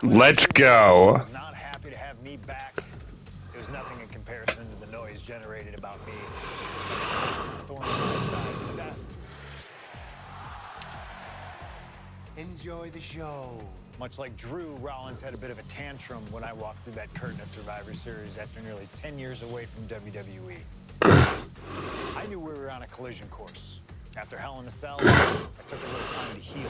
Let's go. Was not happy to have me back. It was nothing in comparison to the noise generated about me. And the constant thorn in my side, Seth. Enjoy the show. Much like Drew, Rollins had a bit of a tantrum when I walked through that curtain at Survivor Series after nearly 10 years away from WWE. I knew we were on a collision course. After Hell in a Cell, I took a little time to heal.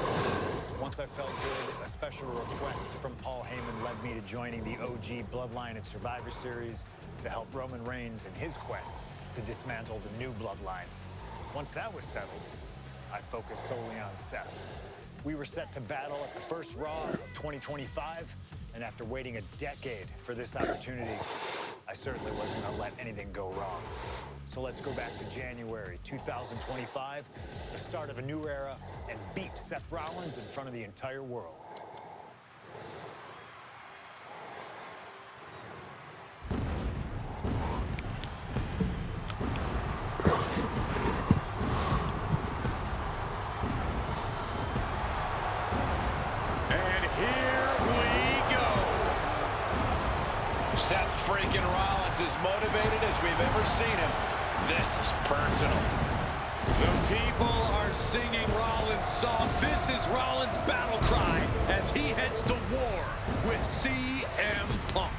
Once I felt good, a special request from Paul Heyman led me to joining the OG Bloodline at Survivor Series to help Roman Reigns in his quest to dismantle the new Bloodline. Once that was settled, I focused solely on Seth. We were set to battle at the first Raw of 2025, and after waiting a decade for this opportunity, I certainly wasn't going to let anything go wrong. So let's go back to January 2025, the start of a new era, and beat Seth Rollins in front of the entire world. And here we go. Seth freaking Rollins is motivated as we've ever seen him. This is personal. The people are singing Rollins' song. This is Rollins' battle cry as he heads to war with CM Punk.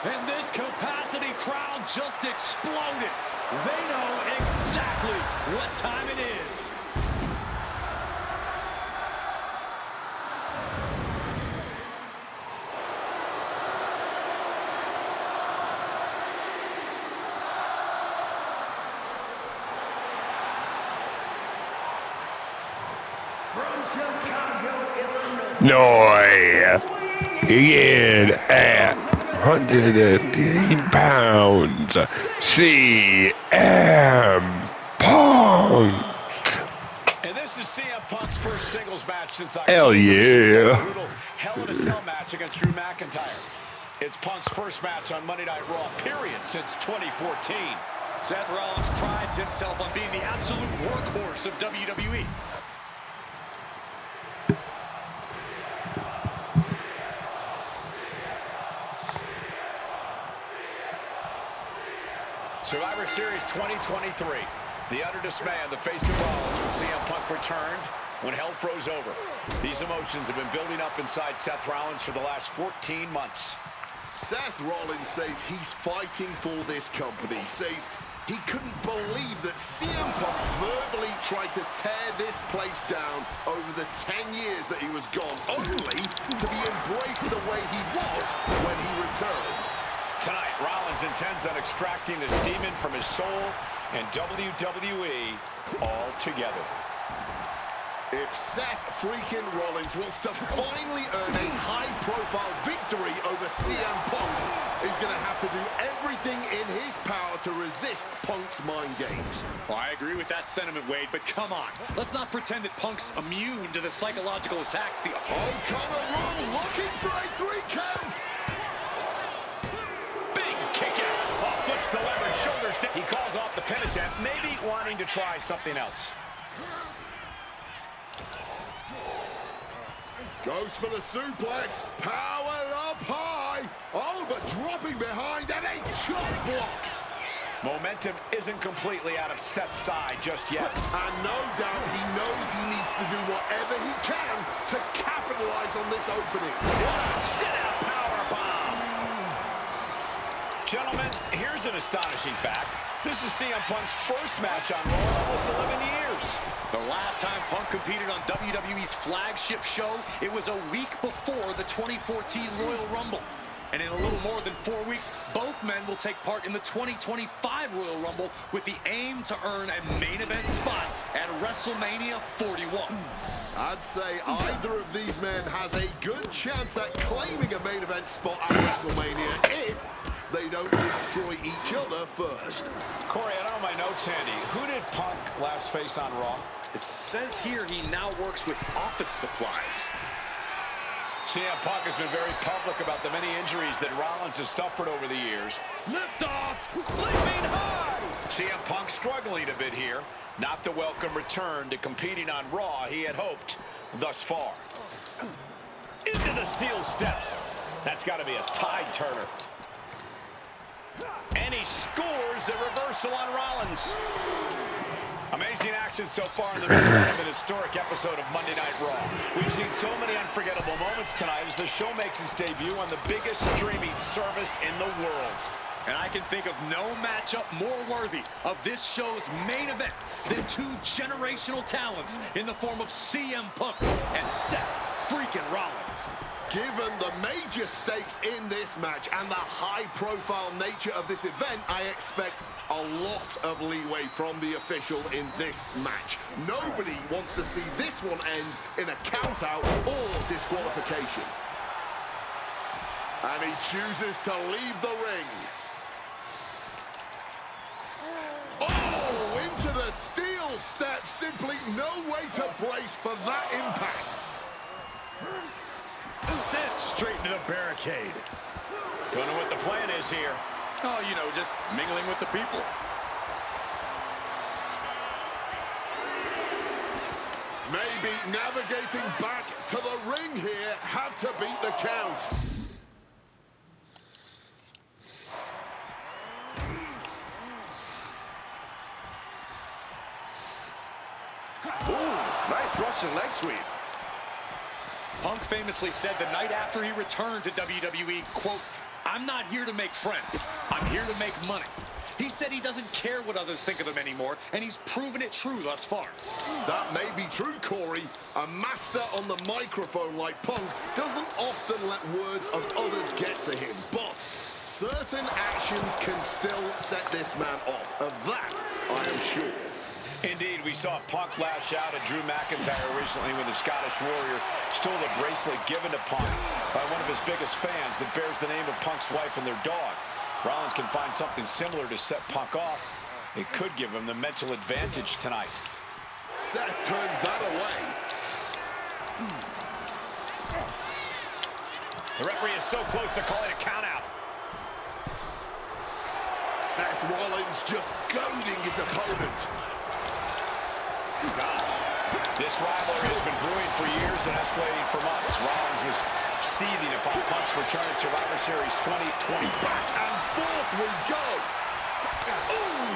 And this capacity crowd just exploded. They know exactly what time it is. From Chicago, Illinois. In at 110 pounds, CM Punk. And this is CM Punk's first singles match since Hell October. yeah. Brutal Hell in a Cell match against Drew McIntyre. It's Punk's first match on Monday Night Raw, period, since 2014. Seth Rollins prides himself on being the absolute workhorse of WWE. Survivor Series 2023. The utter dismay on the face of Rollins when CM Punk returned, when hell froze over. These emotions have been building up inside Seth Rollins for the last 14 months. Seth Rollins says he's fighting for this company, says he couldn't believe that CM Punk verbally tried to tear this place down over the 10 years that he was gone, only to be embraced the way he was when he returned. Tonight, Rollins intends on extracting this demon from his soul and WWE altogether. If Seth freaking Rollins wants to finally earn a high-profile victory over CM Punk, he's going to have to do everything in his power to resist Punk's mind games. I agree with that sentiment, Wade, but come on. Let's not pretend that Punk's immune to the psychological attacks. Oh, Conor Rowe looking for a 3 count. Kick out. Oh, flips the leverage, shoulders down. He calls off the pin attempt, maybe wanting to try something else. Goes for the suplex. Power up high. Oh, but dropping behind and a chop block. Momentum isn't completely out of Seth's side just yet. And no doubt he knows he needs to do whatever he can to capitalize on this opening. What a sit-out powerbomb. Gentlemen, here's an astonishing fact. This is CM Punk's first match on Raw in almost 11 years. The last time Punk competed on WWE's flagship show, it was a week before the 2014 Royal Rumble. And in a little more than 4 weeks, both men will take part in the 2025 Royal Rumble with the aim to earn a main event spot at WrestleMania 41. I'd say either of these men has a good chance at claiming a main event spot at WrestleMania if they don't destroy each other first. Corey, I don't have my notes handy. Who did Punk last face on Raw? It says here he now works with office supplies. CM Punk has been very public about the many injuries that Rollins has suffered over the years. Lift off, leaping high. CM Punk struggling a bit here. Not the welcome return to competing on Raw he had hoped thus far. Into the steel steps. That's got to be a tide turner. And he scores a reversal on Rollins. Amazing action so far in the middle of an historic episode of Monday Night Raw. We've seen so many unforgettable moments tonight as the show makes its debut on the biggest streaming service in the world. And I can think of no matchup more worthy of this show's main event than two generational talents in the form of CM Punk and Seth freaking Rollins. Given the major stakes in this match and the high-profile nature of this event, I expect a lot of leeway from the official in this match. Nobody wants to see this one end in a count-out or disqualification. And he chooses to leave the ring. Oh, into the steel steps. Simply no way to brace for that impact. Sent straight into the barricade. Don't know what the plan is here. Oh, you know, just mingling with the people. Maybe navigating back to the ring here. Have to beat the count. Ooh, nice Russian leg sweep. Punk famously said the night after he returned to WWE, quote, "I'm not here to make friends. I'm here to make money." He said he doesn't care what others think of him anymore, and he's proven it true thus far. That may be true, Corey. A master on the microphone like Punk doesn't often let words of others get to him, but certain actions can still set this man off. Of that, I am sure. Indeed, we saw Punk lash out at Drew McIntyre recently when the Scottish Warrior stole the bracelet given to Punk by one of his biggest fans that bears the name of Punk's wife and their dog. If Rollins can find something similar to set Punk off, it could give him the mental advantage tonight. Seth turns that away. The referee is so close to calling a countout. Seth Rollins just goading his opponent. Gosh, this rivalry has been brewing for years and escalating for months. Rollins was seething upon Punk's return at Survivor Series 2020. Back and forth we go. Ooh.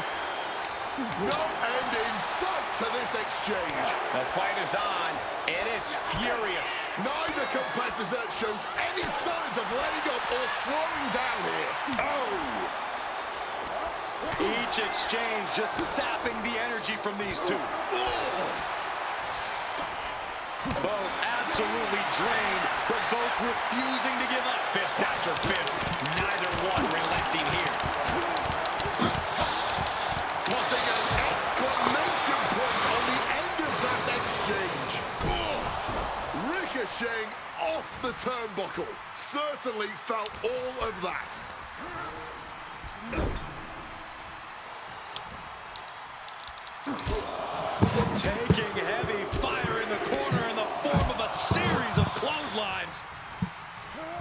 No end in sight to this exchange. The fight is on, and it's furious. Neither competitor shows any signs of letting up or slowing down here. Oh! Each exchange just sapping the energy from these two. Both absolutely drained, but both refusing to give up. Fist after fist, neither one relenting here. Putting an exclamation point on the end of that exchange. Oof. Ricocheting off the turnbuckle. Certainly felt all of that. Taking heavy fire in the corner in the form of a series of clotheslines.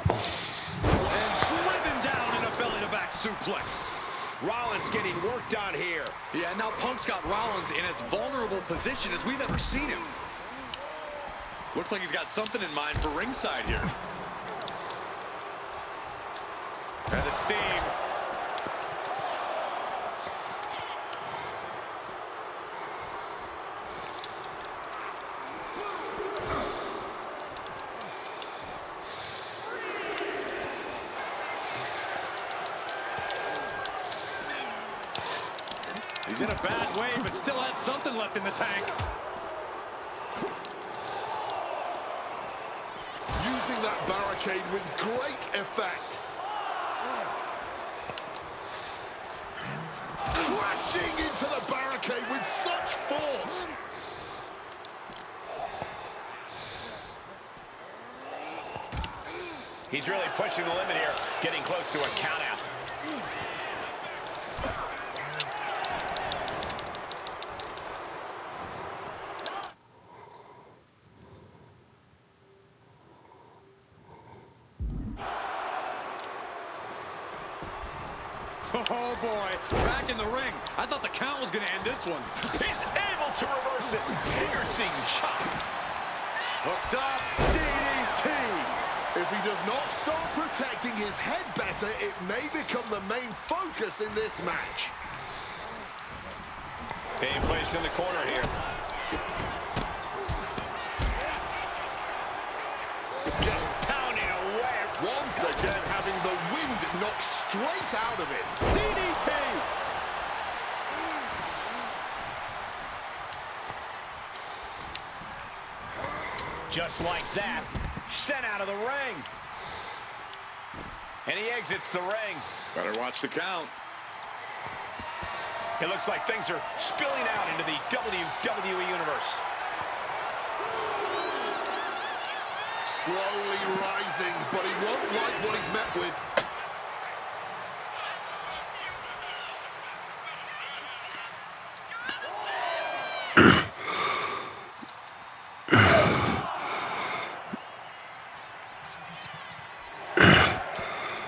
And driven down in a belly-to-back suplex. Rollins getting worked on here. Yeah, now Punk's got Rollins in as vulnerable position as we've ever seen him. Looks like he's got something in mind for ringside here. And the steam. He's in a bad way, but still has something left in the tank. Using that barricade with great effect. crashing into the barricade with such force. He's really pushing the limit here, getting close to a count out. Oh, boy. Back in the ring. I thought the count was going to end this one. He's able to reverse it. Piercing chop. Hooked up. DDT. If he does not start protecting his head better, it may become the main focus in this match. Being placed in the corner here. Just pounding away. Once again, having the wind knocked straight out of it. DDT. Just like that, sent out of the ring. And he exits the ring. Better watch the count. It looks like things are spilling out into the WWE Universe. Slowly rising, but he won't like what he's met with.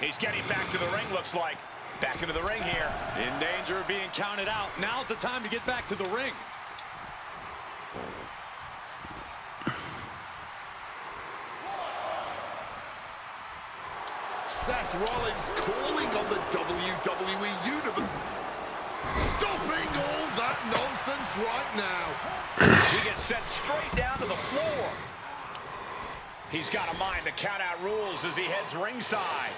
He's getting back to the ring, looks like. Back into the ring here. In danger of being counted out. Now's the time to get back to the ring. Seth Rollins calling on the WWE Universe. Stopping all that nonsense right now. He gets sent straight down to the floor. He's got to mind the count-out rules as he heads ringside.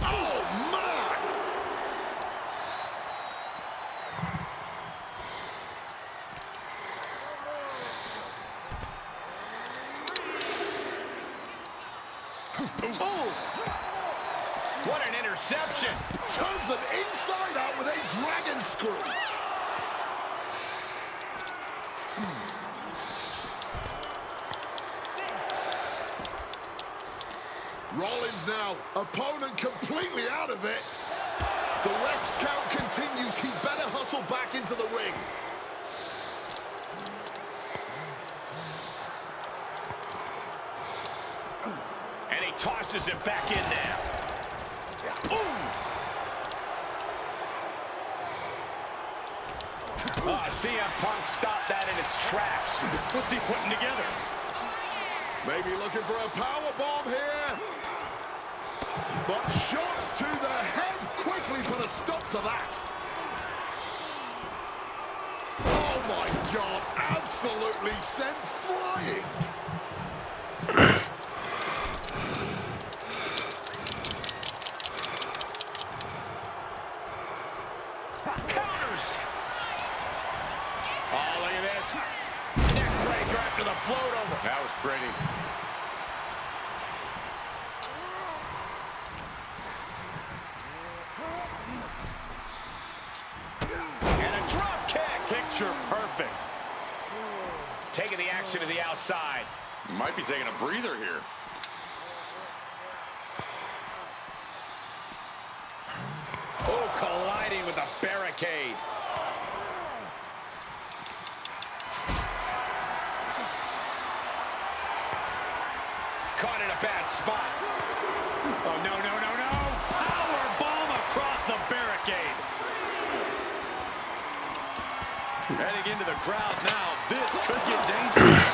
Oh, my! Oh! What an interception! Turns them inside out with a dragon screw. Rollins now, opponent completely out of it. The ref's count continues. He better hustle back into the ring. And he tosses it back in now. Ooh! Oh, CM Punk stopped that in its tracks. What's he putting together? Maybe looking for a power bomb here. But shots to the head quickly put a stop to that. Oh my God, absolutely sent flying. Counters! Oh, look at this. Neck breaker after the float over. That was pretty. And a drop kick. Picture perfect. Taking the action to the outside. Might be taking a breather here. Oh, colliding with the barricade. Caught in a bad spot. Oh, no, no, no, no. Power bomb across the barricade. Heading into the crowd now. This could get dangerous.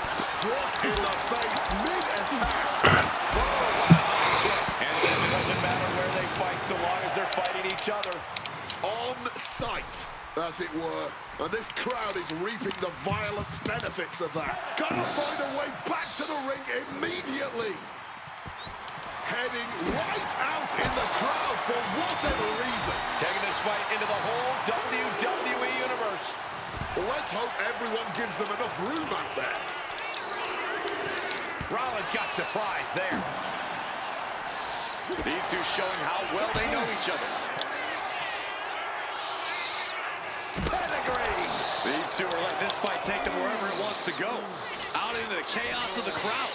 Struck in the face mid-attack. And it doesn't matter where they fight so long as they're fighting each other. On sight, as it were. And this crowd is reaping the violent benefits of that. Gotta find a way back to the ring immediately. Heading right out in the crowd for whatever reason. Taking this fight into the whole WWE Universe. Let's hope everyone gives them enough room out there. Rollins got surprised there. These two showing how well they know each other. Pedigree. These two are letting this fight take them wherever it wants to go. Out into the chaos of the crowd.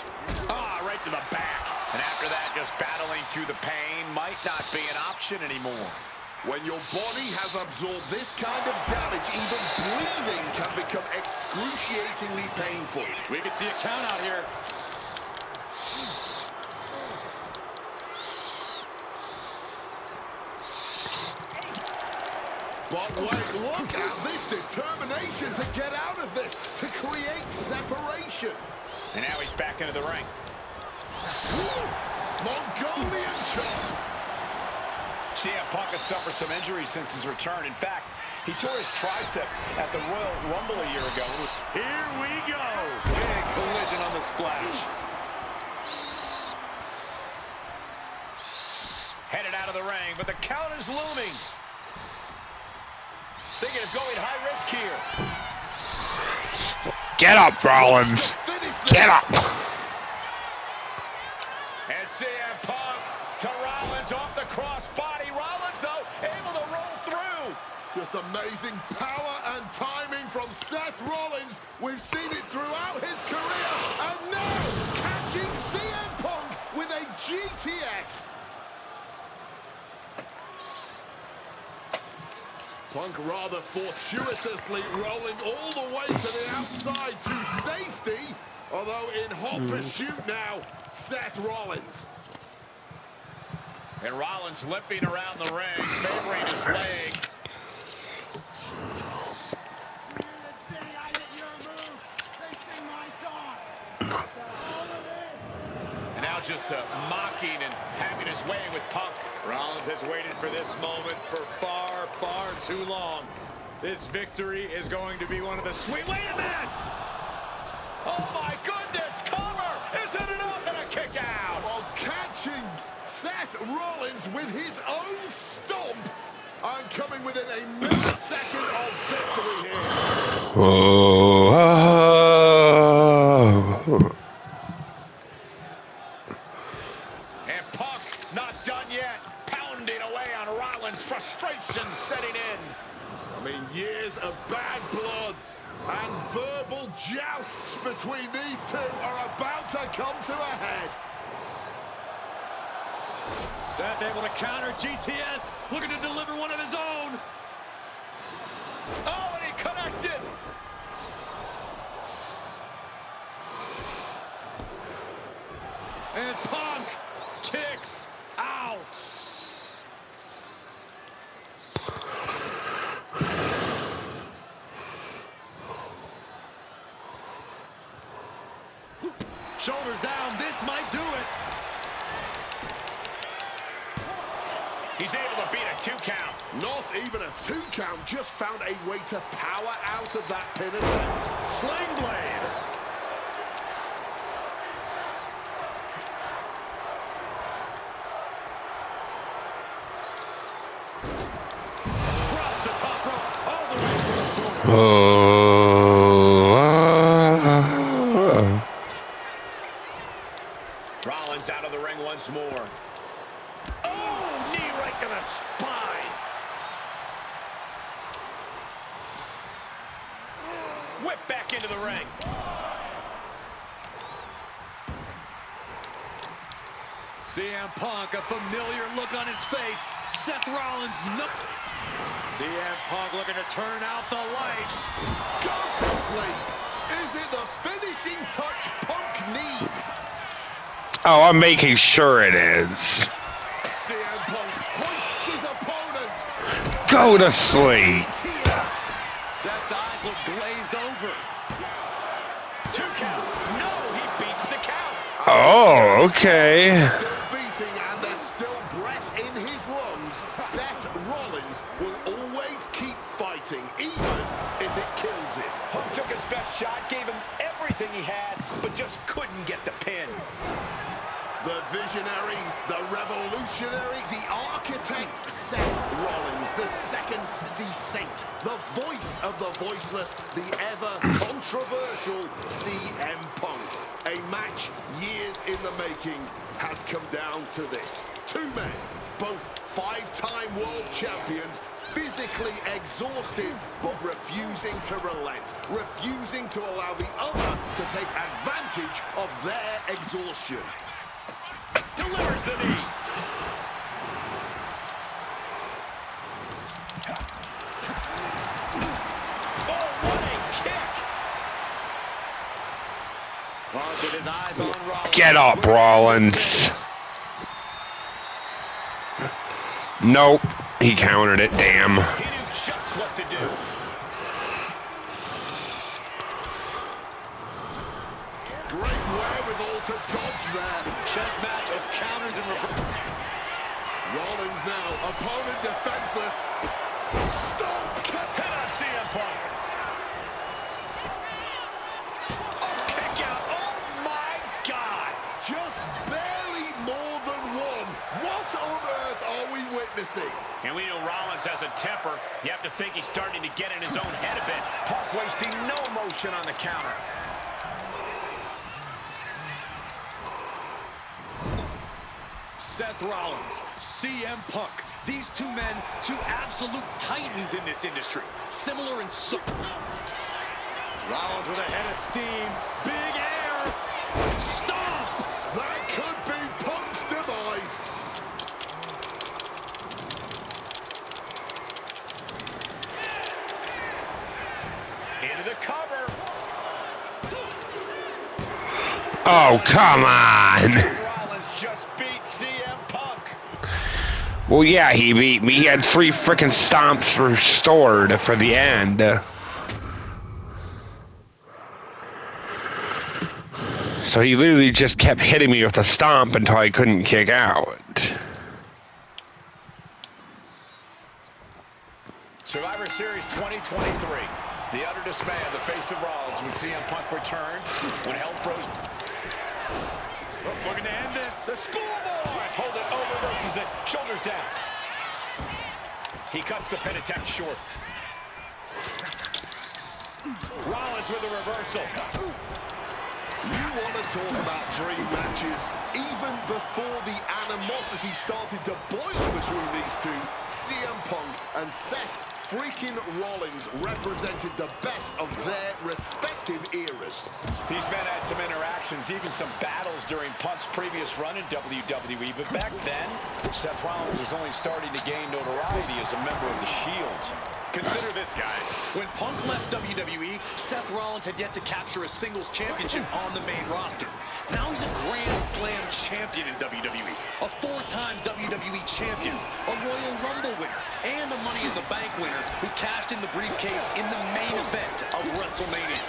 Ah, right to the back. And after that, just battling through the pain might not be an option anymore. When your body has absorbed this kind of damage, even breathing can become excruciatingly painful. We can see a count out here. But wait, look at this determination to get out of this, to create separation. And now he's back into the ring. Mongolian chop. CM Punk had suffered some injuries since his return. In fact, he tore his tricep at the Royal Rumble a year ago. Here we go. Big collision on the splash. Headed out of the ring, but the count is looming. Thinking of going high risk here. Get up, Rollins. Get up. And CM Punk to Rollins off the crossbody. Rollins, though, able to roll through. Just amazing power and timing from Seth Rollins. We've seen it throughout his career. And now, catching CM Punk with a GTS. Punk rather fortuitously rolling all the way to the outside to safety. Although in hot pursuit now, Seth Rollins. And Rollins limping around the ring, favoring his leg. And now just mocking and having his way with Punk. Rollins has waited for this moment for far, far too long. This victory is going to be one of the sweet... Wait a minute! Oh my goodness! Cover! Isn't it up? And a kick out! While catching Seth Rollins with his own stomp and coming within a millisecond of victory here. Oh. And Punk not done yet. Pounding away on Rollins. Frustration setting in. I mean, years of bad blood and verbal jousts between these two are about to come to a head. Seth able to counter GTS, looking to deliver one of his own. Oh, and he connected. And Punk kicks out. Shoulders down, this might do it. He's able to beat a 2 count. Not even a 2 count, just found a way to power out of that pin attempt. Sling blade. Across the top rope, all the way to the floor. Rollins out of the ring once more. Oh, knee right to the spine. Whip back into the ring. CM Punk, a familiar look on his face. Seth Rollins, no. CM Punk looking to turn out the lights. Go to sleep. Is it the finishing touch Punk needs? Oh, I'm making sure it is. CM Punk hoists his opponent. Go to sleep. Seth's eyes look glazed over. 2 count. No, he beats the count. Oh, okay. Still beating and there's still breath in his lungs. Seth Rollins will always keep fighting, even if it kills him. Punk took his best shot, gave him everything he had, but just couldn't get the pin. The visionary, the revolutionary, the architect, Seth Rollins, the second city saint, the voice of the voiceless, the ever controversial CM Punk. A A match years in the making has come down to this. Two men, both five-time world champions, physically exhausted, but refusing to relent, refusing to allow the other to take advantage of their exhaustion. Delivers the knee. Oh, what a kick. Punk with his eyes on Rollins. Get up, Rollins. Nope. He countered it, damn. He knew just what to do. Great wherewithal to dodge there. Chess match of counters and reverse. Rollins now, opponent defenseless. Stomp! Hit on CM Punk. Oh, kick out. Oh, my God. Just barely more than one. What on earth are we witnessing? And we know Rollins has a temper. You have to think he's starting to get in his own head a bit. Punk wasting no motion on the counter. Seth Rollins, CM Punk. These two men, two absolute titans in this industry. Similar in so... Rollins with a head of steam. Big air. Stop! That could be Punk's demise. Into the cover. Oh, come on. Rollins just beat CM Punk. Well, yeah, he beat me. He had 3 frickin' stomps restored for the end. So he literally just kept hitting me with a stomp until I couldn't kick out. Survivor Series 2023. The utter dismay on the face of Rollins when CM Punk returned, when hell froze. We're going to end this. The schoolboy. Hold it, over, versus it. Shoulders down. He cuts the pin attempt short. Rollins with a reversal. You want to talk about dream matches? Even before the animosity started to boil between these two, CM Punk and Seth freaking Rollins represented the best of their respective eras. These men had some interactions, even some battles during Punk's previous run in WWE, but back then, Seth Rollins was only starting to gain notoriety as a member of the Shield. Consider this, guys. When Punk left WWE, Seth Rollins had yet to capture a singles championship on the main roster. Now he's a Grand Slam champion in WWE, a 4-time WWE champion, a Royal Rumble winner, and a Money in the Bank winner who cashed in the briefcase in the main event of WrestleMania.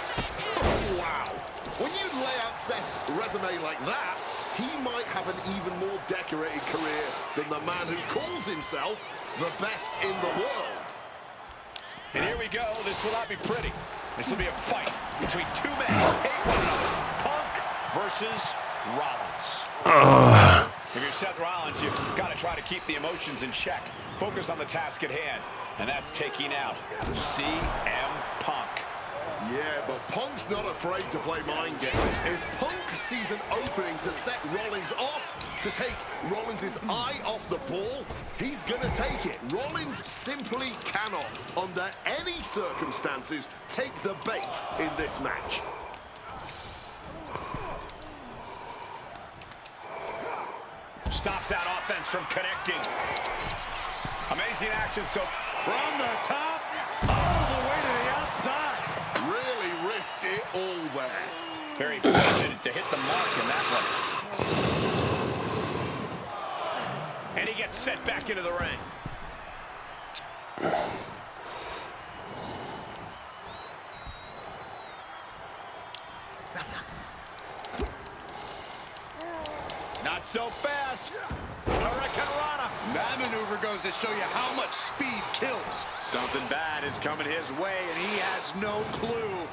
Wow. When you lay out Seth's resume like that, he might have an even more decorated career than the man who calls himself the best in the world. And here we go. This will not be pretty. This will be a fight between two men who hate one another. Punk versus Rollins. If you're Seth Rollins, you've got to try to keep the emotions in check. Focus on the task at hand, and that's taking out CM Punk. Yeah, but Punk's not afraid to play mind games. If Punk sees an opening to set Rollins off, to take Rollins' eye off the ball, he's gonna take it. Rollins simply cannot, under any circumstances, take the bait in this match. Stops that offense from connecting. Amazing action, so from the top, all the way to the outside. Really risked it all there. Very fortunate to hit the mark in that one. And he gets set back into the ring. Not so fast. Hurricanrana. That maneuver goes to show you how much speed kills. Something bad is coming his way, and he has no clue.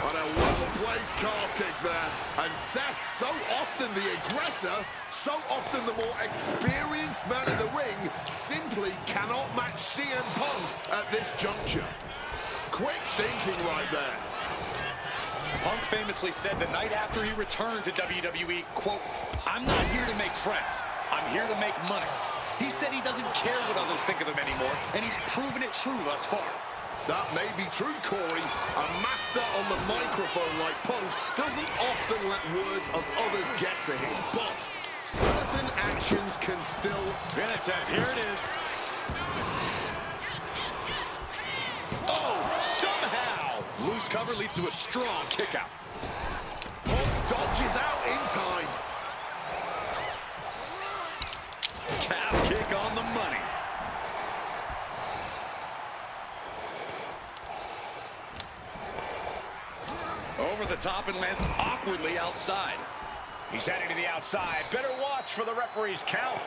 On a well-placed calf kick there. And Seth, so often the aggressor, so often the more experienced man in the ring, simply cannot match CM Punk at this juncture. Quick thinking right there. Punk famously said the night after he returned to WWE, quote, "I'm not here to make friends. I'm here to make money." He said he doesn't care what others think of him anymore, and he's proven it true thus far. That may be true, Corey. A master on the microphone like Punk doesn't often let words of others get to him, but certain actions can still... Spin attempt, here it is. Oh, somehow! Loose cover leads to a strong kick out. Punk dodges out in time. Calf kick on the money. Over the top and lands awkwardly outside. He's heading to the outside. Better watch for the referee's count.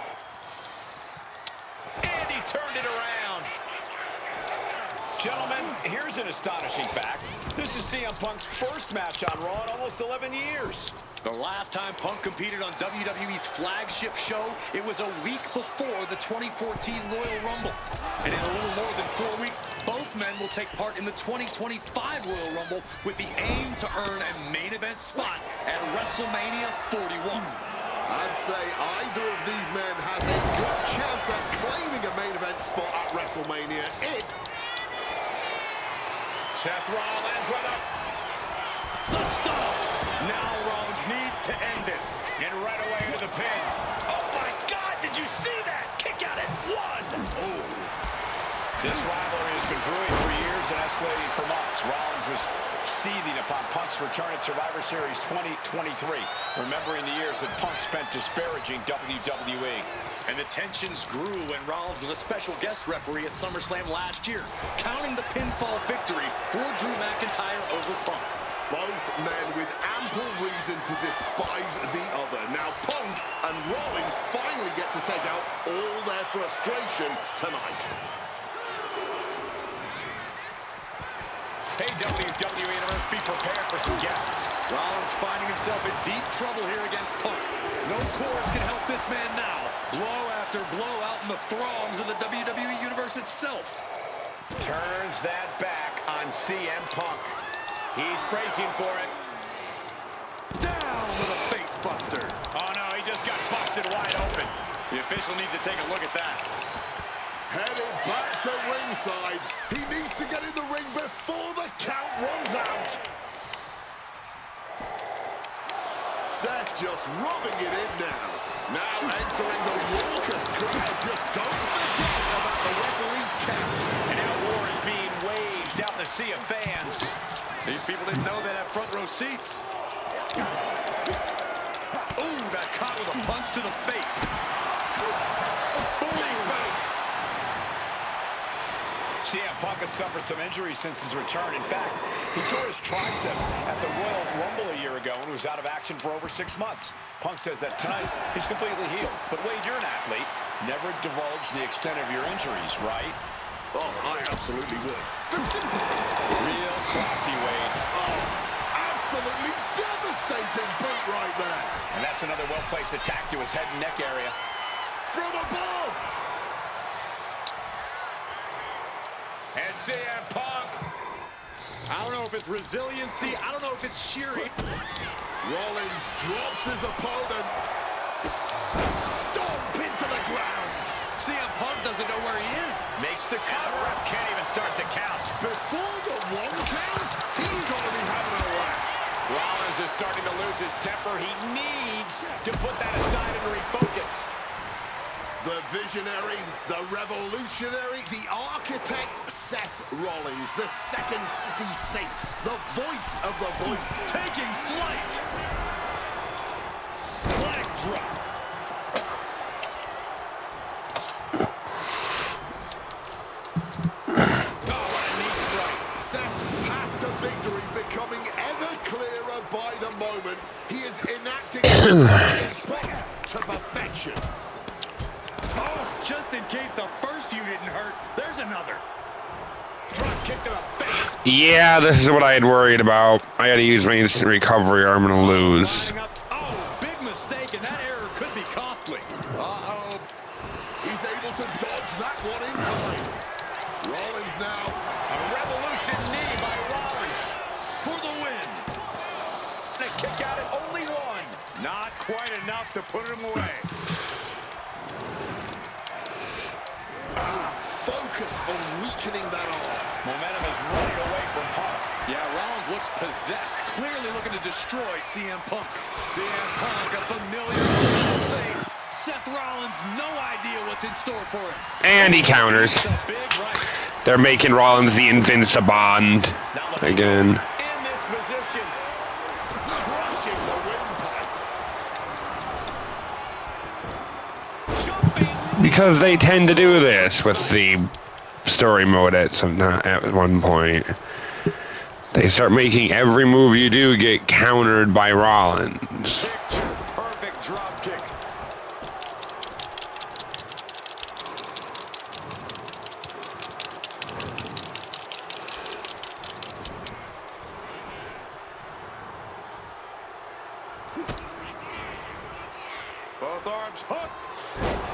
And he turned it around. Gentlemen, here's an astonishing fact. This is CM Punk's first match on Raw in almost 11 years. The last time Punk competed on WWE's flagship show, it was a week before the 2014 Royal Rumble. And in a little more than 4 weeks, both men will take part in the 2025 Royal Rumble with the aim to earn a main event spot at WrestleMania 41. I'd say either of these men has a good chance at claiming a main event spot at WrestleMania. Seth Rollins with a... The stomp! Now Rollins needs to end this. And right away to the pin. Oh my God, did you see that? Kick out at 1. Oh. This rivalry has been brewing for years and escalating for months. Rollins was seething upon Punk's return at Survivor Series 2023, remembering the years that Punk spent disparaging WWE. And the tensions grew when Rollins was a special guest referee at SummerSlam last year, counting the pinfall victory for Drew McIntyre over Punk. Both men with ample reason to despise the other. Now Punk and Rollins finally get to take out all their frustration tonight. Hey, WWE Universe, be prepared for some guests. Rollins finding himself in deep trouble here against Punk. No chorus can help this man now. Blow after blow out in the throngs of the WWE Universe itself. Turns that back on CM Punk. He's bracing for it. Down with a face buster. Oh no, he just got busted wide open. The official needs to take a look at that. Headed back to ringside. He needs to get in the ring before the count runs out. Seth just rubbing it in now. Now entering the raucous crowd. Just don't forget about the referee's count. And now war is being waged out in the sea of fans. These people didn't know they had front row seats. Ooh, got caught with a punch to the face. Big boot. CM Punk had suffered some injuries since his return. In fact, he tore his tricep at the Royal Rumble a year ago and was out of action for over 6 months. Punk says that tonight he's completely healed. But Wade, you're an athlete. Never divulge the extent of your injuries, right? Oh, I absolutely would. For sympathy. Real classy, Wade. Oh, absolutely devastating boot right there. And that's another well-placed attack to his head and neck area. From above. And CM Punk. I don't know if it's resiliency. I don't know if it's sheer. Rollins drops his opponent. Stomp into the ground. CM Punk doesn't know where he is. Makes the count. Ref can't even start the count. Before the 1 count, he's got to be having a laugh. Rollins is starting to lose his temper. He needs to put that aside and refocus. The visionary, the revolutionary, the architect, Seth Rollins, the second city saint, the voice of the voice. Taking flight. Leg drop. Seth's path to victory becoming ever clearer by the moment. He is enacting his Punk to perfection. Oh, just in case the first few didn't hurt, there's another. Drop kick to the face. Yeah, this is what I had worried about. I had to use my instant recovery or I'm going to lose. Oh, big mistake, and that error could be costly. Uh-oh. He's able to dodge that one in time. Rollins now. A revolution knee by Rollins. For the win. quite enough to put him away. Focused on weakening that arm. Momentum is running away from Punk. Yeah, Rollins looks possessed, clearly looking to destroy CM Punk. CM Punk, a familiar look on his face. Seth Rollins, no idea what's in store for him. And he counters. It's a big right. They're making Rollins the Invincibond again. In this position, Crushing the windpipe. jumping. Because they tend to do this with the story mode at one point. They start making every move you do get countered by Rollins. Picture perfect drop kick. Both arms hooked.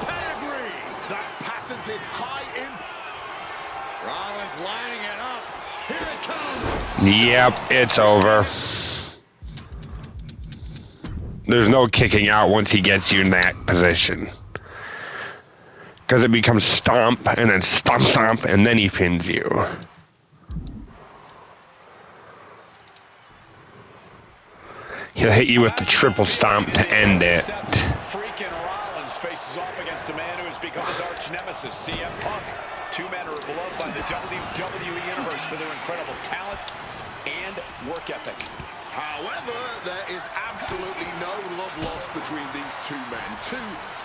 Pedigree. That patented high impact. Rollins lining it up. Here it comes. Yep, it's over. There's no kicking out once he gets you in that position. Because it becomes stomp, and then stomp, stomp, and then he pins you. He'll hit you with the triple stomp to end it. Freaking Rollins faces off against a man who has become his arch nemesis, CM Punk. Two men are beloved by the WWE Universe for their incredible talent and work ethic. However, there is absolutely no love lost between these two men. Two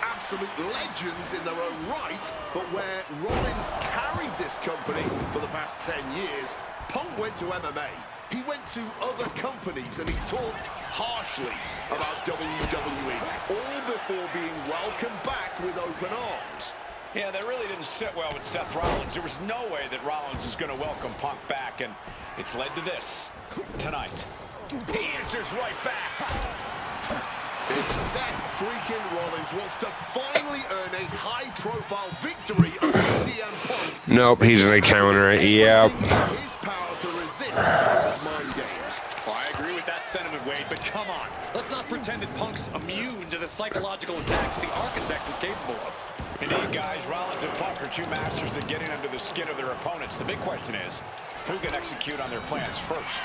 absolute legends in their own right, but where Rollins carried this company for the past 10 years, Punk went to MMA. He went to other companies and he talked harshly about WWE, all before being welcomed back with open arms. Yeah, that really didn't sit well with Seth Rollins. There was no way that Rollins was going to welcome Punk back, and it's led to this tonight. He answers right back. If Seth freaking Rollins wants to finally earn a high-profile victory over CM Punk, Nope, he's gonna counter it. Yep. his power to resist Punk's mind games. Well, I agree with that sentiment, Wade, but come on. Let's not pretend that Punk's immune to the psychological attacks the Architect is capable of. Indeed, guys, Rollins and Punk are two masters at getting under the skin of their opponents. The big question is, who can execute on their plans first?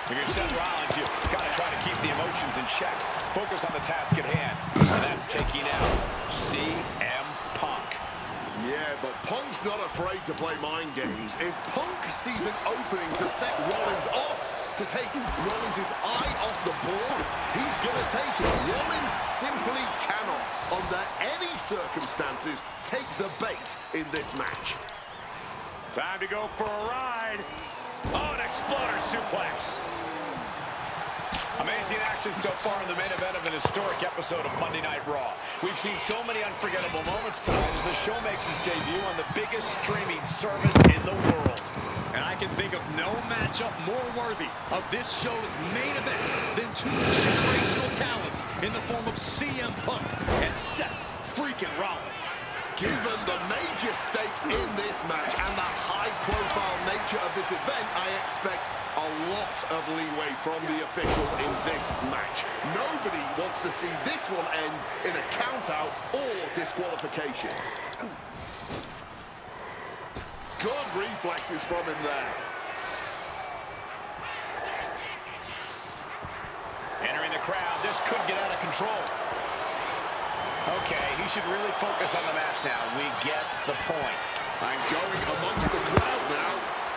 If you're Seth Rollins, you've got to try to keep the emotions in check. Focus on the task at hand, and that's taking out CM Punk. Yeah, but Punk's not afraid to play mind games. If Punk sees an opening to set Rollins off, to take Rollins' eye off the ball, he's going to take it. Rollins simply cannot, under any circumstances, take the bait in this match. Time to go for a ride. Oh, an exploder suplex. Amazing action so far in the main event of an historic episode of Monday Night Raw. We've seen so many unforgettable moments tonight as the show makes its debut on the biggest streaming service in the world. And I can think of no matchup more worthy of this show's main event than two generational talents in the form of CM Punk and Seth freaking Rollins. Given the major stakes in this match and the high-profile nature of this event, I expect a lot of leeway from the official in this match. Nobody wants to see this one end in a count-out or disqualification. Good reflexes from him there. Entering the crowd, this could get out of control. Okay, he should really focus on the match now. We get the point. I'm going amongst the crowd now.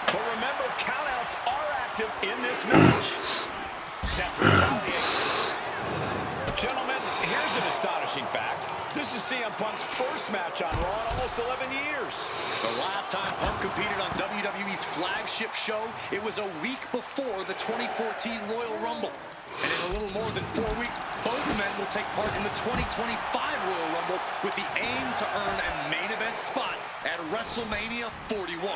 But remember, countouts are active in this match. Seth retaliates. Gentlemen, here's an astonishing fact. This is CM Punk's first match on Raw in almost 11 years. The last time Punk competed on WWE's flagship show, it was a week before the 2014 Royal Rumble. And in a little more than 4 weeks, both men will take part in the 2025 Royal Rumble with the aim to earn a main event spot at WrestleMania 41.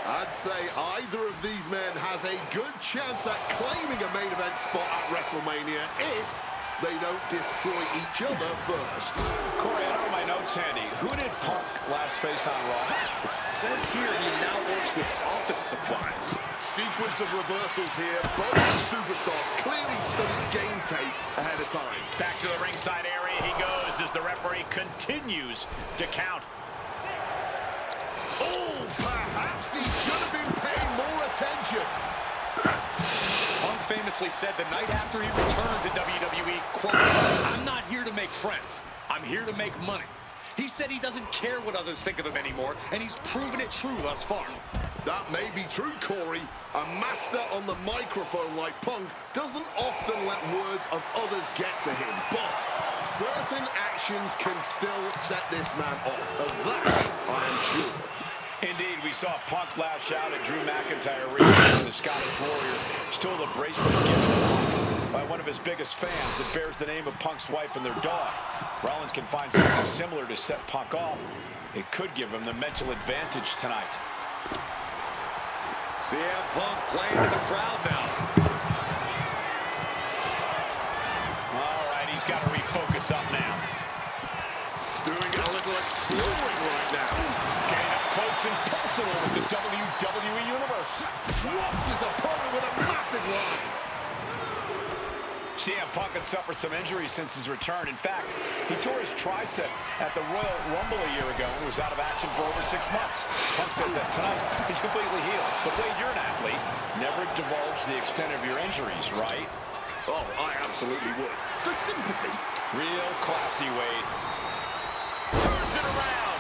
I'd say either of these men has a good chance at claiming a main event spot at WrestleMania if they don't destroy each other first. Corey, I don't have my notes handy. Who did Punk last face on Raw? It says here he now works with office supplies. Sequence of reversals here. Both superstars clearly studied game tape ahead of time. Back to the ringside area he goes as the referee continues to count. Oh, perhaps he should have been paying more attention. Punk famously said the night after he returned to WWE, quote, I'm not here to make friends. I'm here to make money. He said he doesn't care what others think of him anymore, and he's proven it true thus far. That may be true, Corey. A master on the microphone like Punk doesn't often let words of others get to him, but certain actions can still set this man off. Of that, I am sure. Indeed, we saw Punk lash out at Drew McIntyre recently when the Scottish Warrior stole the bracelet given to Punk by one of his biggest fans that bears the name of Punk's wife and their dog. If Rollins can find something similar to set Punk off, it could give him the mental advantage tonight. CM Punk playing to the crowd now. All right, he's got to refocus up now. Doing a little exploring right now. Getting up close and personal with the WWE Universe. Drops his opponent with a massive line. CM Punk had suffered some injuries since his return. In fact, he tore his tricep at the Royal Rumble a year ago and was out of action for over 6 months. Punk says that tonight he's completely healed. But Wade, you're an athlete. Never divulge the extent of your injuries, right? Oh, I absolutely would. For sympathy. Real classy, Wade. Turns it around.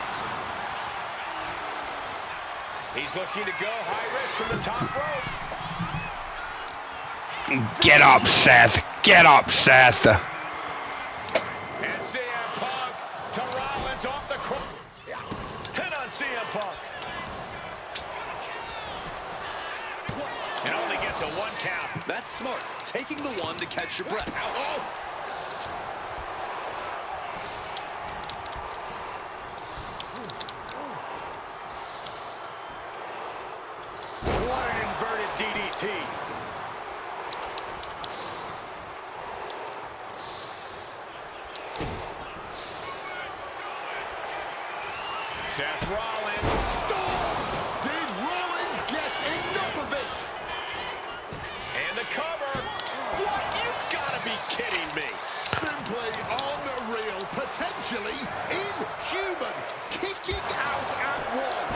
He's looking to go high risk from the top rope. Get up, Seth. Get up, Seth. And CM Punk to Rollins off the crook. Hit on CM Punk. And only gets a 1 count. That's smart. Taking the one to catch your breath. Oh! What an inverted DDT. Seth Rollins. Stop! Did Rollins get enough of it? And the cover. What? You've got to be kidding me. Simply unreal, potentially inhuman. Kicking out at one.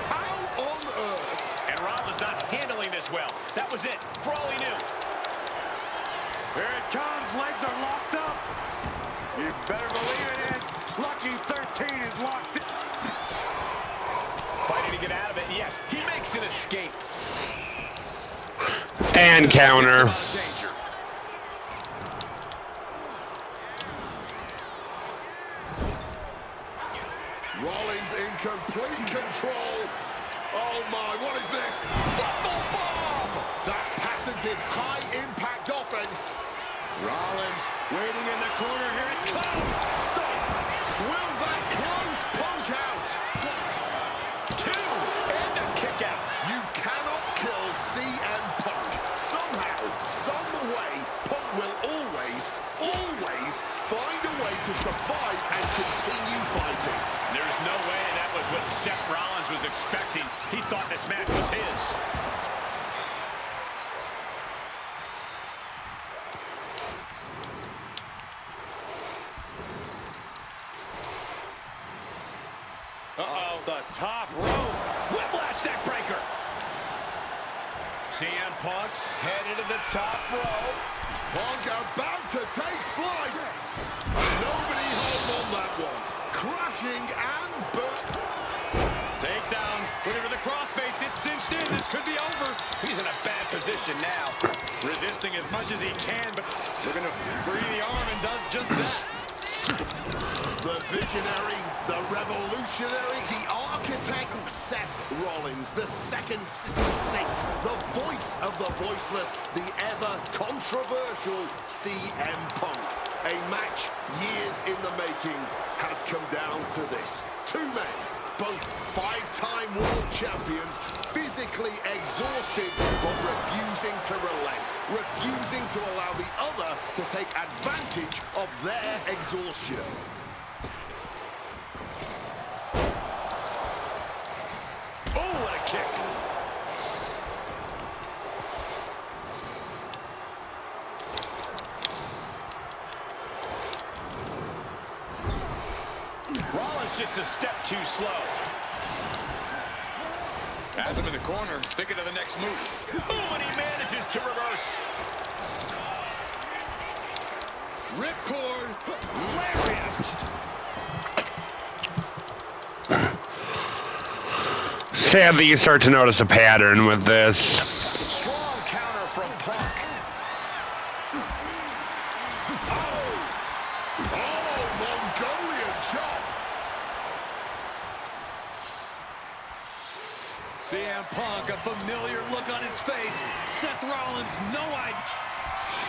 How on earth? And Rollins not handling this well. That was it, for all he knew. Here it comes. Legs are locked up. You better believe it is. Lucky 13 is locked in. Fighting to get out of it. Yes, he makes an escape. And counter. Danger. Rollins in complete control. Oh my, what is this? Buckle bomb! That patented high-impact offense. Rollins waiting in the corner. Here it comes. Stop! Will that close Punk out? 2, and the kick out. You cannot kill CM Punk. Somehow, some way, Punk will always find a way to survive and continue fighting. There's no way that was what Seth Rollins was expecting. He thought this match was his. Uh-oh. The top rope. Whiplash neck breaker. CM Punk headed to the top rope. Punk about to take flight. Nobody home on that one. Crashing and burn. Takedown. Whenever the crossface gets cinched in, this could be over. He's in a bad position now. Resisting as much as he can, but looking to free the arm and does just that. The visionary, the revolutionary, the architect, Seth Rollins, the second city saint, the voice of the voiceless, the ever-controversial CM Punk. A match years in the making has come down to this. 2 men, both 5-time world champions, physically exhausted, but refusing to relent, refusing to allow the other to take advantage of their exhaustion. Oh, what a kick. Rollins just a step too slow. Has him in the corner, thinking of the next move. Oh, and he manages to reverse. Ripcord, lariat. Sadly, you start to notice a pattern with this. Strong counter from Punk. Oh, Mongolian chop. CM Punk, a familiar look on his face. Seth Rollins, no idea.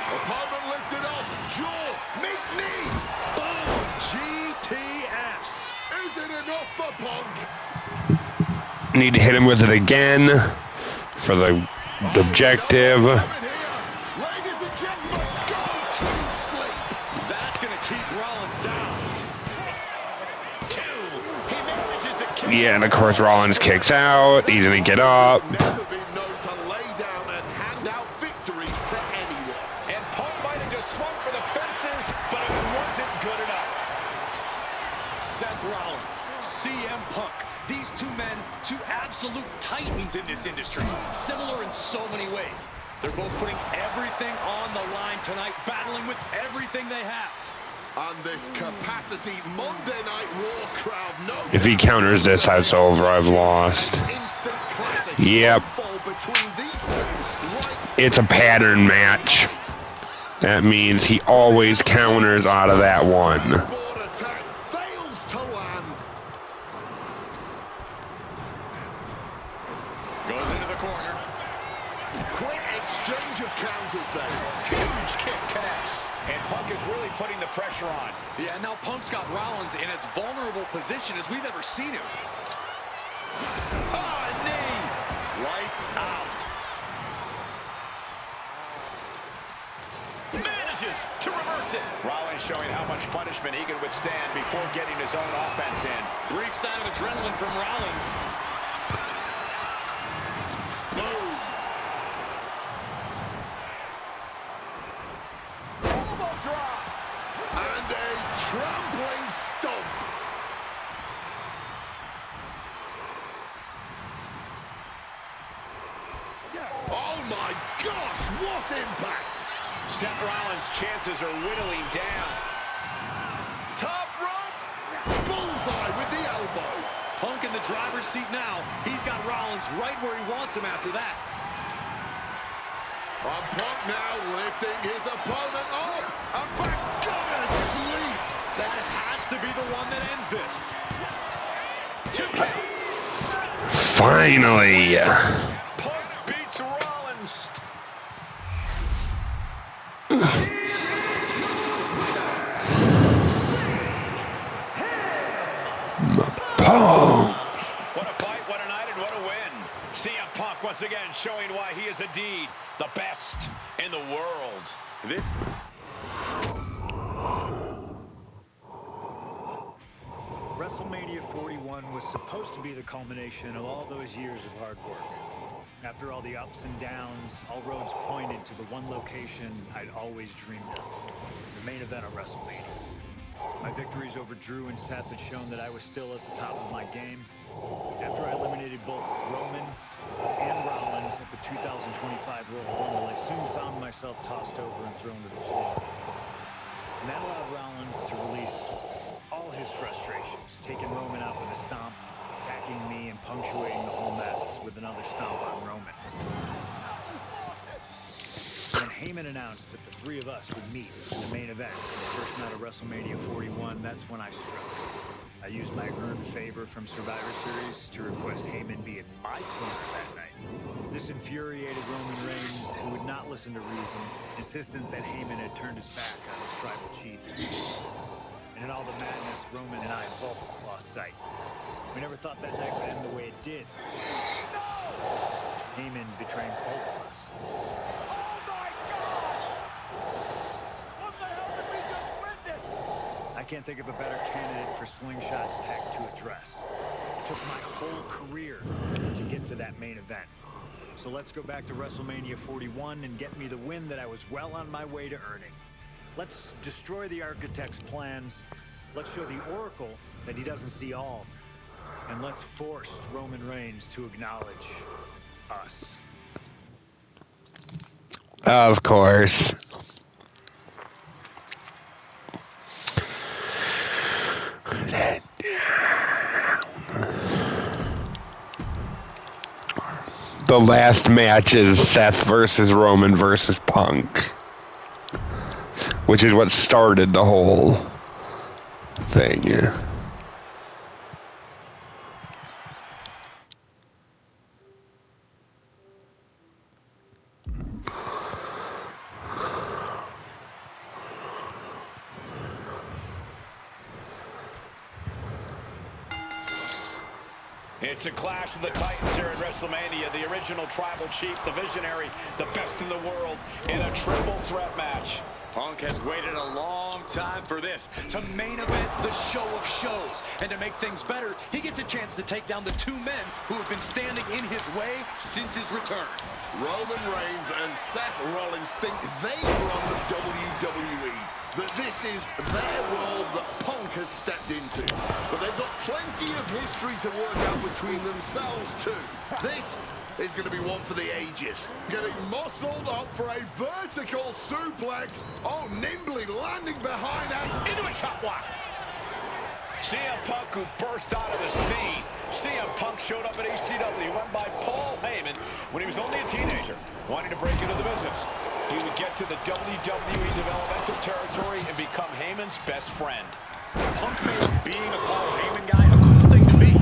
Opponent lifted up. Jaw, meet knee. Boom, GTS. Is it enough for Punk? Need to hit him with it again for the objective. Ladies and gentlemen, go to sleep. That's going to keep Rollins down. 2. He manages to kick. Yeah, and of course Rollins kicks out. He's gonna get up. He's never been known to lay down and hand out victories to anyone. And Punk might have just swung for the fences, but it wasn't good enough. Seth Rollins, CM Punk. These two men, two absolute titans in this industry. Similar in so many ways. They're both putting everything on the line tonight, battling with everything they have. On this capacity Monday Night Raw crowd, no. If he counters this, it's over. I've lost. Instant classic. Yep. Between these two, right. It's a pattern match. That means he always counters out of that one. Board attack fails to land. Goes into the corner. Quick exchange of counters there. Huge kick connects. And Punk is really putting the pressure on. Yeah, now Punk's got Rollins in as vulnerable position as we've ever seen him. Oh, a knee. Lights out. Manages to reverse it. Rollins showing how much punishment he can withstand before getting his own offense in. Brief sign of adrenaline from Rollins. Boom. And a trampling stomp. Oh my gosh, what impact! Seth Rollins' chances are whittling down. Top rope. Bullseye with the elbow. Punk in the driver's seat now. He's got Rollins right where he wants him after that. And Punk now lifting his opponent up and back. Go to sleep. That has to be the one that ends this. 2 count. Finally. Punk beats Rollins. Oh. What a fight, what a night, and what a win. CM Punk once again showing why he is indeed the best in the world. WrestleMania 41 was supposed to be the culmination of all those years of hard work. After all the ups and downs, all roads pointed to the one location I'd always dreamed of, the main event of WrestleMania. My victories over Drew and Seth had shown that I was still at the top of my game. After I eliminated both Roman and Rollins at the 2025 Royal Rumble, I soon found myself tossed over and thrown to the floor. And that allowed Rollins to release all his frustrations, taking Roman out with a stomp, attacking me, and punctuating the whole mess with another stomp on Roman. So when Heyman announced that the three of us would meet in the main event, the first night of WrestleMania 41, that's when I struck. I used my earned favor from Survivor Series to request Heyman be in my corner that night. This infuriated Roman Reigns, who would not listen to reason, insisted that Heyman had turned his back on his tribal chief. And in all the madness, Roman and I both lost sight. We never thought that night would end the way it did. Heyman betraying both of us. Oh my God! can't think of a better candidate for slingshot tech to address. It took my whole career to get to that main event. So let's go back to WrestleMania 41 and get me the win that I was well on my way to earning. Let's destroy the Architect's plans. Let's show the Oracle that he doesn't see all. And let's force Roman Reigns to acknowledge us. Of course. The last match is Seth versus Roman versus Punk, which is what started the whole thing. Yeah. It's a clash of the Titans here at WrestleMania. The original Tribal Chief, the Visionary, the best in the world in a triple threat match. Punk has waited a long time for this, to main event the show of shows. And to make things better, he gets a chance to take down the two men who have been standing in his way since his return. Roman Reigns and Seth Rollins think they run WWE. That this is their world that Punk has stepped into. But they've got plenty of history to work out between themselves too. This is going to be one for the ages. Getting muscled up for a vertical suplex. Oh, nimbly landing behind and Into a chop block. CM Punk, who burst out of the scene. CM Punk showed up at ECW. He went by Paul Heyman when he was only a teenager, wanting to break into the business. He would get to the WWE developmental territory and become Heyman's best friend. Punk made being a Paul Heyman guy a cool thing to be.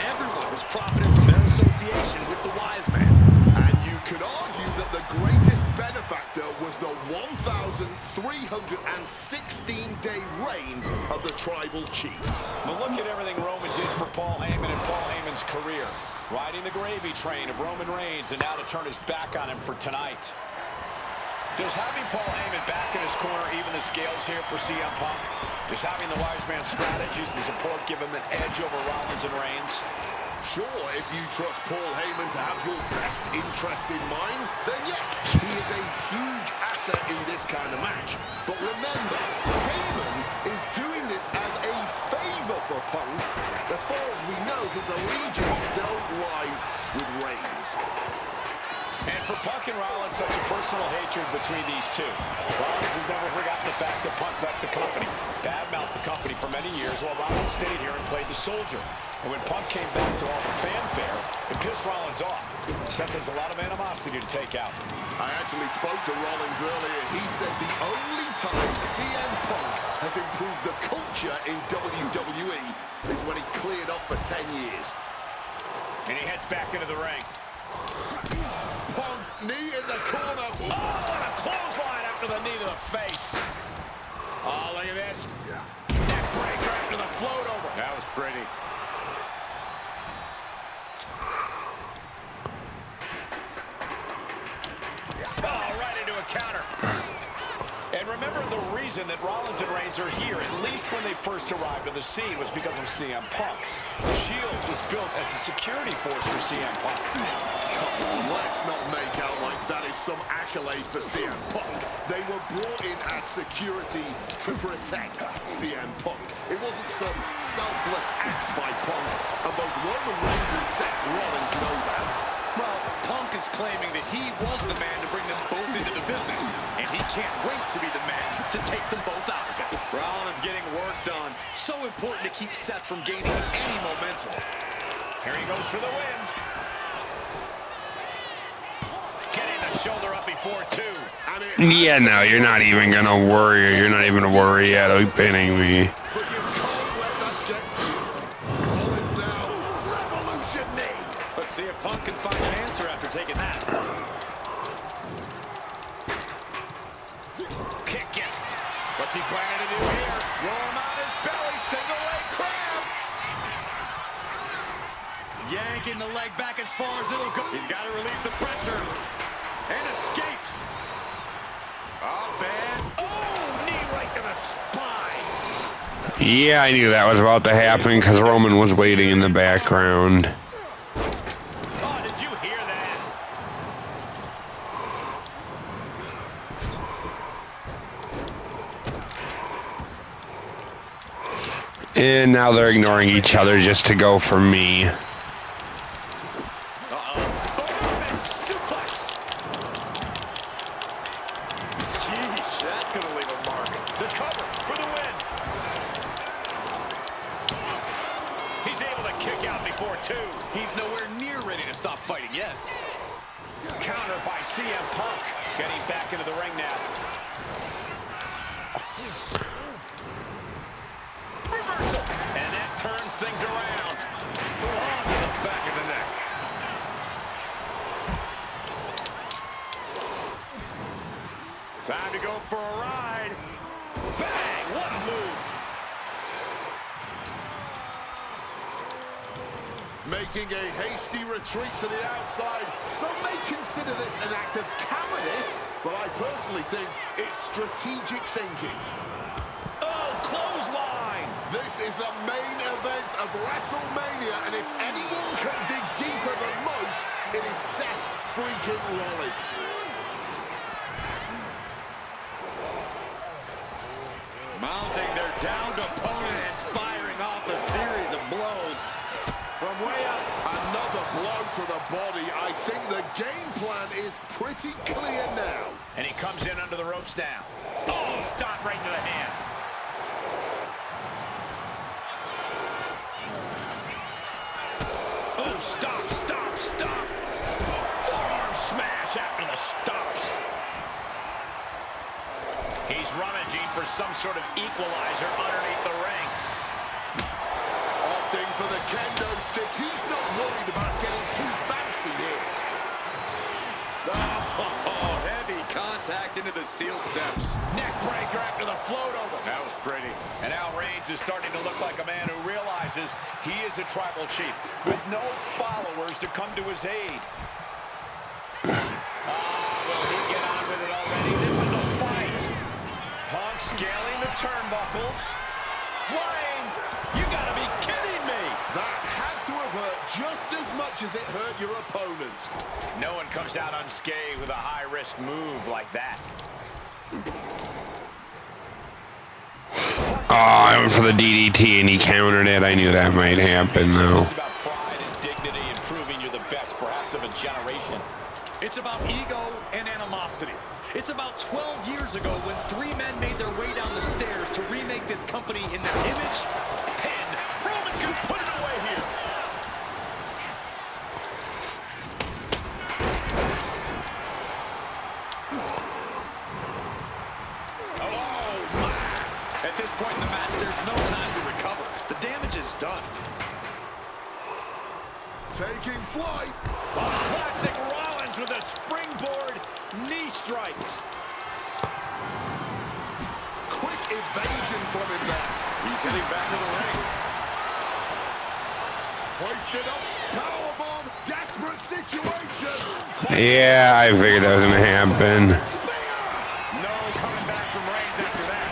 Everyone has profited from their association with the wise man. And you could argue that the greatest benefactor was the 1,316-day reign of the Tribal Chief. But look at everything Roman did for Paul Heyman and Paul Heyman's career. Riding the gravy train of Roman Reigns and now to turn his back on him for tonight. Does having Paul Heyman back in his corner even the scales here for CM Punk? Does having the wise man strategies and support give him an edge over Rollins and Reigns? Sure, if you trust Paul Heyman to have your best interests in mind, then yes, he is a huge asset in this kind of match. But remember, Heyman is doing this as a favor for Punk. As far as we know, his allegiance still lies with Reigns. And for Punk and Rollins, such a personal hatred between these two. Rollins has never forgotten the fact that Punk left the company, badmouthed the company for many years, while Rollins stayed here and played the soldier. And when Punk came back to all the fanfare, it pissed Rollins off. Seth has a lot of animosity to take out. I actually spoke to Rollins earlier. He said the only time CM Punk has improved the culture in WWE is when he cleared off for 10 years. And he heads back into the ring. Punk, knee in the corner. Oh, what a clothesline after the knee to the face. Oh, look at this. Neck breaker after the float over. That was pretty. Oh, right into a counter. And remember, the reason that Rollins and Reigns are here, at least when they first arrived on the scene, was because of CM Punk. The Shield was built as a security force for CM Punk. Come on, let's not make out like that is some accolade for CM Punk. They were brought in as security to protect CM Punk. It wasn't some selfless act by Punk, and both Roman Reigns and Seth Rollins know that. Well, Punk is claiming that he was the man to bring them both into the business, and he can't wait to be the man to take them both out of it. Rollins getting work done. So important to keep Seth from gaining any momentum. Here he goes for the win. Getting the shoulder up before two. Yeah, no, you're not even gonna worry. You're not even gonna worry at pinning me. But you can't let that get to you. Rollins now, revolution knee. Let's see if Punk can find an answer after taking that. Kick gets. What's he planning to do here? Roll him on his belly, single leg crab. Yanking the leg back as far as it'll go. He's got to relieve the pressure. And escapes. Oh, bad. Oh, knee right to the spine. Yeah, I knew that was about to happen because Roman was waiting in the background. Oh, did you hear that? And now they're ignoring each other just to go for me. Suplex. Sheesh, that's going to leave a mark. The cover for the win. He's able to kick out before two. He's nowhere near ready to stop fighting yet. Counter by CM Punk. Getting back into the ring now. Reversal. And that turns things around. On to the back of the neck. Time to go for a ride. Bang! What a move. Making a hasty retreat to the outside. Some may consider this an act of cowardice, but I personally think it's strategic thinking. Oh, clothesline! This is the main event of WrestleMania, and if anyone can dig deeper than most, it is Seth freaking Rollins. Mounting their downed opponent and firing off a series of blows from way up. Another blow to the body. I think the game plan is pretty clear now. And he comes in under the ropes now. Oh, stop right to the hand. Oh, stop, stop, stop. Forearm smash after the stops. He's rummaging for some sort of equalizer underneath the ring. Opting for the kendo stick. He's not worried about getting too fancy here. Oh, heavy contact into the steel steps. Neck breaker after the float over. That was pretty. And now Reigns is starting to look like a man who realizes he is a tribal chief with no followers to come to his aid. Will he get on with it already? This is a fight. Punk scaling the turnbuckles. Flying. You gotta be kidding me. That had to have hurt just as much as it hurt your opponent. No one comes out unscathed with a high-risk move like that. Oh, I went for the DDT and he countered it. I knew that might happen, though. It's about pride and dignity and proving you're the best, perhaps, of a generation. It's about ego and animosity. It's about 12 years ago when three men made their way down the stairs to remake this company in their image. And Roman can put it away here. Oh, my. At this point in the match, there's no time to recover. The damage is done. Taking flight. Classic Rollins with a springboard knee strike. Quick evasion from him there. He's heading back to the ring. Hoisted up. Powerbomb. Desperate situation. Yeah, I figured that was going to happen. Spear. No coming back from Reigns after that.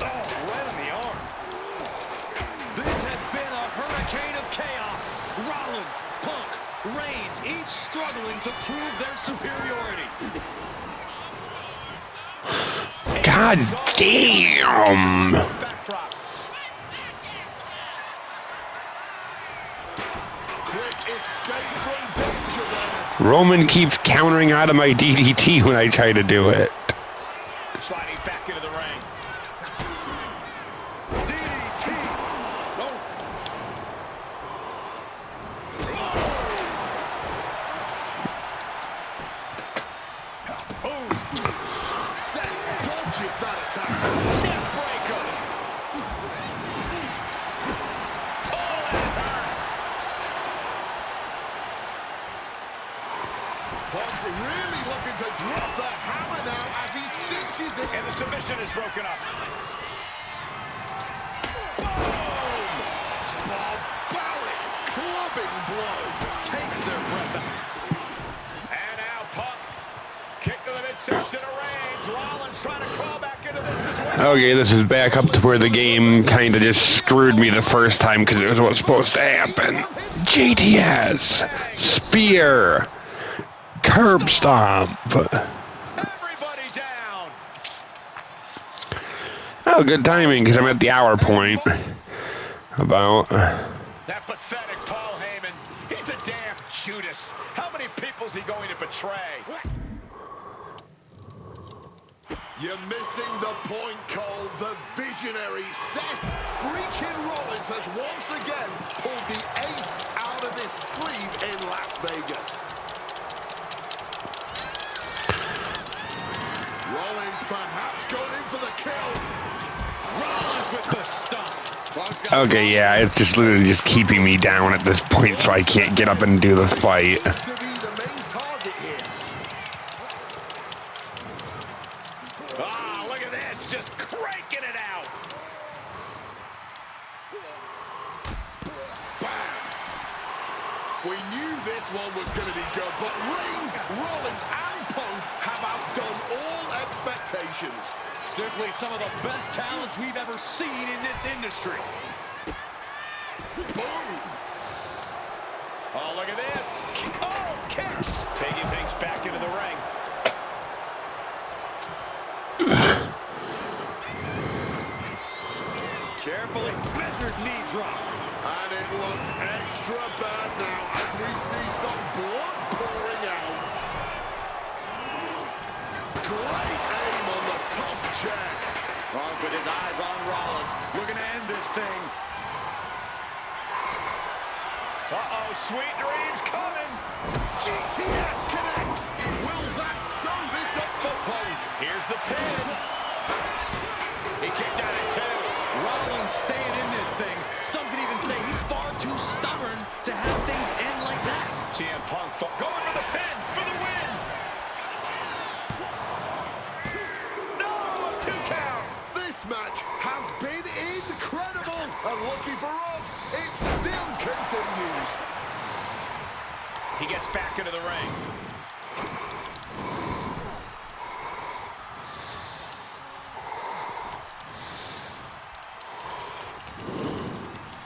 Oh, right on the arm. This has been a hurricane of chaos. Rollins, Punk, Reigns, each struggling to prove their superiority. God damn. Backdrop. Quick escape from danger there. Roman keeps countering out of my DDT when I try to do it. Sliding back into the ring. DDT. Oh. Oh. Seth dodges that attack. Neck breaker. Oh, that hurt. Punk really looking to drop the hammer now as he cinches it. And the submission is broken up. Boom! Barbaric clubbing blow. Takes their breath out. And now Punk. Kick to the midsection of Reigns. fades. Rollins trying to crawl back into this as well. Okay, this is back up to where the game kind of just screwed me the first time because it was what's supposed to happen. GTS, spear, curb stomp. Everybody down. Oh, good timing because I'm at the hour point. About. That pathetic Paul Heyman. He's a damn Judas. How many people's he going to betray? You're missing the point, Cole. The visionary Seth freaking Rollins has once again pulled the ace out of his sleeve in Las Vegas. Rollins perhaps going in for the kill. Rollins with the stomp. Okay, yeah, it's just literally just keeping me down at this point so I can't get up and do the fight. Seems to be the main target here. Ah, look at this, just cranking it out. Bam! We knew this one was going to be good, but Reigns, Rollins, and Punk have outdone all expectations. Simply some of the best talents we've ever seen in this industry. Boom! Oh, look at this. Oh, kicks. Taking things back into the ring. Carefully measured knee drop. And it looks extra bad now as we see some blood pouring out. Great aim on the toss chair. Punk with his eyes on Rollins, looking to end this thing. Uh-oh, sweet dreams coming. GTS connects. Will that sew this up for Punk? Here's the pin. He kicked out at 2. Rollins staying in this thing. Some could even say he's far too stubborn to have things end like that. CM Punk going for the pin for the win. No, 2 count. This match has been incredible. And lucky for us, it still continues. He gets back into the ring.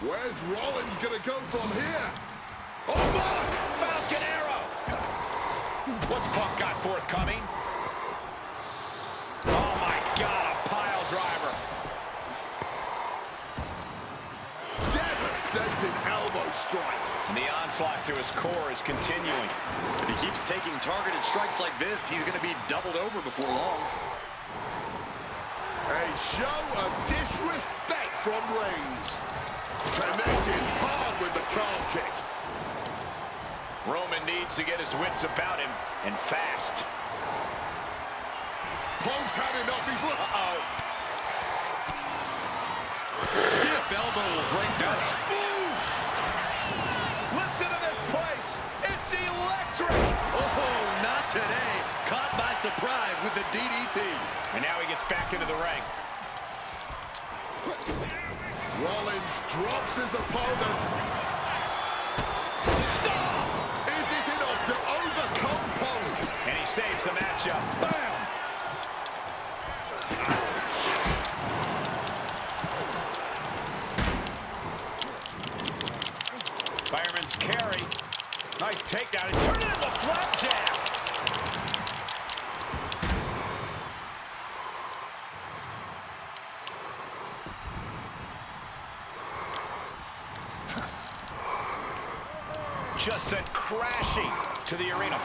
Where's Rollins gonna go from here? Oh my! Falcon Arrow. What's Punk got forthcoming? Oh my God, a pile driver. Devastating elbow strike. And the onslaught to his core is continuing. If he keeps taking targeted strikes like this, he's going to be doubled over before long. A show of disrespect from Reigns. Connected hard with the calf kick. Roman needs to get his wits about him, and fast. Punk's had enough. He's look. Uh-oh. Stiff elbow will break that up. Listen to this place. It's electric. Oh, not today. Caught by surprise with the DDT. And now he gets back into the ring. Rollins drops his opponent. Stop! Is it enough to overcome Punk? And he saves the matchup. Bam! Fireman's carry. Nice takedown. And turn it into a flapjack. Just sent crashing to the arena.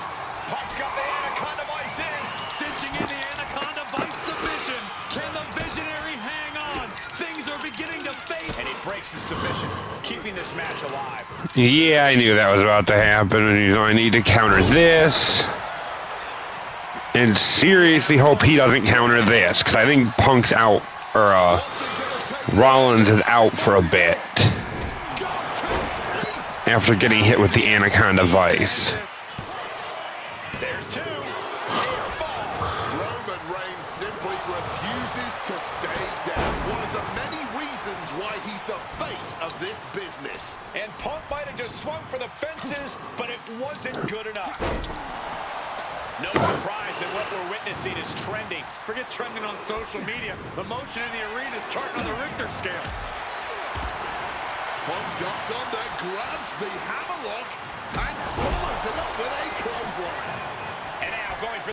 Punk's got the Anaconda Vice in. Cinching in the Anaconda Vice submission. Can the visionary hang on? Things are beginning to fade. And he breaks the submission, keeping this match alive. Yeah, I knew that was about to happen. And you know, I need to counter this. And seriously hope he doesn't counter this. Because I think Punk's out. Or Rollins is out for a bit. After getting hit with the Anaconda Vice. There's 2. Roman Reigns simply refuses to stay down. One of the many reasons why he's the face of this business. And Punk might have just swung for the fences, but it wasn't good enough. No surprise that what we're witnessing is trending. Forget trending on social media. The motion in the arena is charting on the Richter scale. Punk ducks under, grabs the hammerlock, and follows it up with a clothesline. And now going for